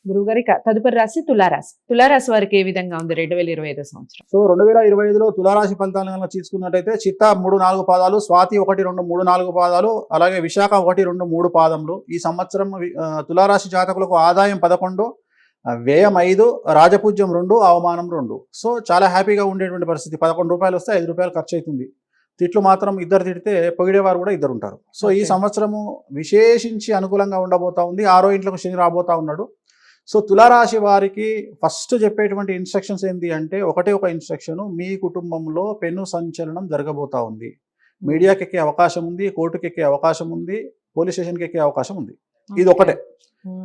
గురువుగారి తదుపరి రాశి తులారాశి. తులారాశి వారికి ఏ విధంగా ఉంది 2025 సంవత్సరం? సో 2025లో తులారాశి ఫలితాలను కనుక తీసుకున్నట్టయితే చిత్త 3-4 పాదాలు, స్వాతి 1-2-3-4 పాదాలు, అలాగే విశాఖ 1-2-3 పాదములు. ఈ సంవత్సరం తులారాశి జాతకులకు ఆదాయం 11, వ్యయం 5, రాజపూజ్యం 2, అవమానం 2. సో చాలా హ్యాపీగా ఉండేటువంటి పరిస్థితి. 11 రూపాయలు వస్తే 5 రూపాయలు ఖర్చు అవుతుంది. తిట్లు మాత్రం ఇద్దరు తిడితే పొగిడేవారు కూడా ఇద్దరు ఉంటారు. సో ఈ సంవత్సరము విశేషించి అనుకూలంగా ఉండబోతా ఉంది. 6వ ఇంట్లోకి శని రాబోతా ఉన్నాడు. సో తులారాశి వారికి ఫస్ట్ చెప్పేటువంటి ఇన్స్ట్రక్షన్స్ ఏంటి అంటే, ఒక ఇన్స్ట్రక్షన్, మీ కుటుంబంలో పెను సంచలనం జరగబోతా ఉంది. మీడియాకి ఎక్కే అవకాశం ఉంది, కోర్టుకి ఎక్కే అవకాశం ఉంది, పోలీస్ స్టేషన్కి ఎక్కే అవకాశం ఉంది. ఇది ఒకటే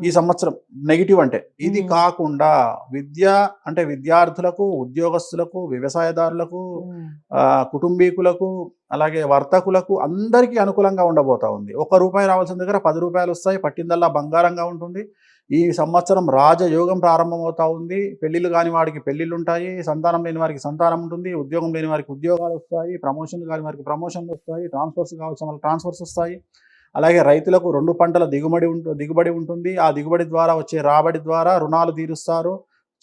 ఈ సంవత్సరం నెగిటివ్. అంటే ఇది కాకుండా విద్య అంటే విద్యార్థులకు, ఉద్యోగస్తులకు, వ్యవసాయదారులకు, కుటుంబీకులకు, అలాగే వర్తకులకు అందరికీ అనుకూలంగా ఉండబోతా ఉంది. 1 రూపాయి రావాల్సిన దగ్గర 10 రూపాయలు వస్తాయి. పట్టిందల్లా బంగారంగా ఉంటుంది. ఈ సంవత్సరం రాజయోగం ప్రారంభమవుతా ఉంది. పెళ్లిళ్ళు కాని వాడికి పెళ్లిళ్ళు ఉంటాయి, సంతానం లేని వారికి సంతానం ఉంటుంది, ఉద్యోగం లేని వారికి ఉద్యోగాలు వస్తాయి, ప్రమోషన్లు కాని వారికి ప్రమోషన్లు వస్తాయి, ట్రాన్స్ఫర్స్ కావాల్సిన వాళ్ళకి ట్రాన్స్ఫర్స్ వస్తాయి. అలాగే రైతులకు 2 పంటల దిగుబడి ఉంటుంది. ఆ దిగుబడి ద్వారా వచ్చే రాబడి ద్వారా రుణాలు తీరుస్తారు,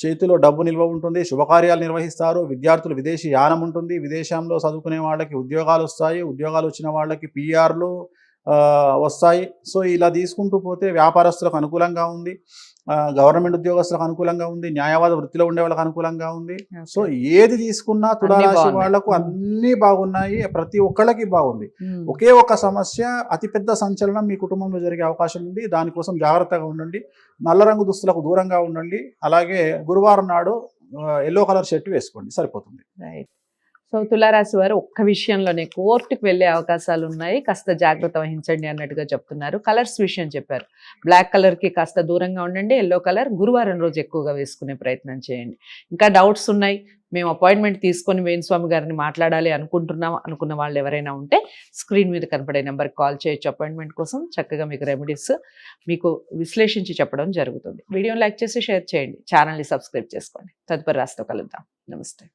చేతిలో డబ్బు నిల్వ ఉంటుంది, శుభకార్యాలు నిర్వహిస్తారు. విద్యార్థులు విదేశీ యానం ఉంటుంది, విదేశంలో చదువుకునే వాళ్ళకి ఉద్యోగాలు వస్తాయి, ఉద్యోగాలు వచ్చిన వాళ్ళకి పిఆర్లు వస్తాయి. సో ఇలా తీసుకుంటూ పోతే వ్యాపారస్తులకు అనుకూలంగా ఉంది, గవర్నమెంట్ ఉద్యోగస్తులకు అనుకూలంగా ఉంది, న్యాయవాద వృత్తిలో ఉండే వాళ్ళకి అనుకూలంగా ఉంది. సో ఏది తీసుకున్నా తులారాశి వాళ్లకు అన్ని బాగున్నాయి, ప్రతి ఒక్కళ్ళకి బాగుంది. ఒకే ఒక సమస్య, అతిపెద్ద సంచలనం మీ కుటుంబంలో జరిగే అవకాశం ఉంది. దానికోసం జాగ్రత్తగా ఉండండి, నల్ల రంగు దుస్తులకు దూరంగా ఉండండి. అలాగే గురువారం నాడు ఎల్లో కలర్ షర్ట్ వేసుకోండి, సరిపోతుంది. రైట్. సో తులారాశి వారు ఒక్క విషయంలోనే కోర్టుకు వెళ్ళే అవకాశాలు ఉన్నాయి, కాస్త జాగ్రత్త వహించండి అన్నట్టుగా చెప్తున్నారు. కలర్స్ విషయం చెప్పారు. బ్లాక్ కలర్కి కాస్త దూరంగా ఉండండి, ఎల్లో కలర్ గురువారం రోజు ఎక్కువగా వేసుకునే ప్రయత్నం చేయండి. ఇంకా డౌట్స్ ఉన్నాయి, మేము అపాయింట్మెంట్ తీసుకొని వేణుస్వామి గారిని మాట్లాడాలి అనుకున్న వాళ్ళు ఎవరైనా ఉంటే స్క్రీన్ మీద కనపడే నెంబర్కి కాల్ చేయొచ్చు. అపాయింట్మెంట్ కోసం చక్కగా మీకు రెమెడీస్ మీకు విశ్లేషించి చెప్పడం జరుగుతుంది. వీడియోని లైక్ చేసి షేర్ చేయండి, ఛానల్ని సబ్స్క్రైబ్ చేసుకోండి. తదుపరి రాశితో కలుద్దాం. నమస్తే.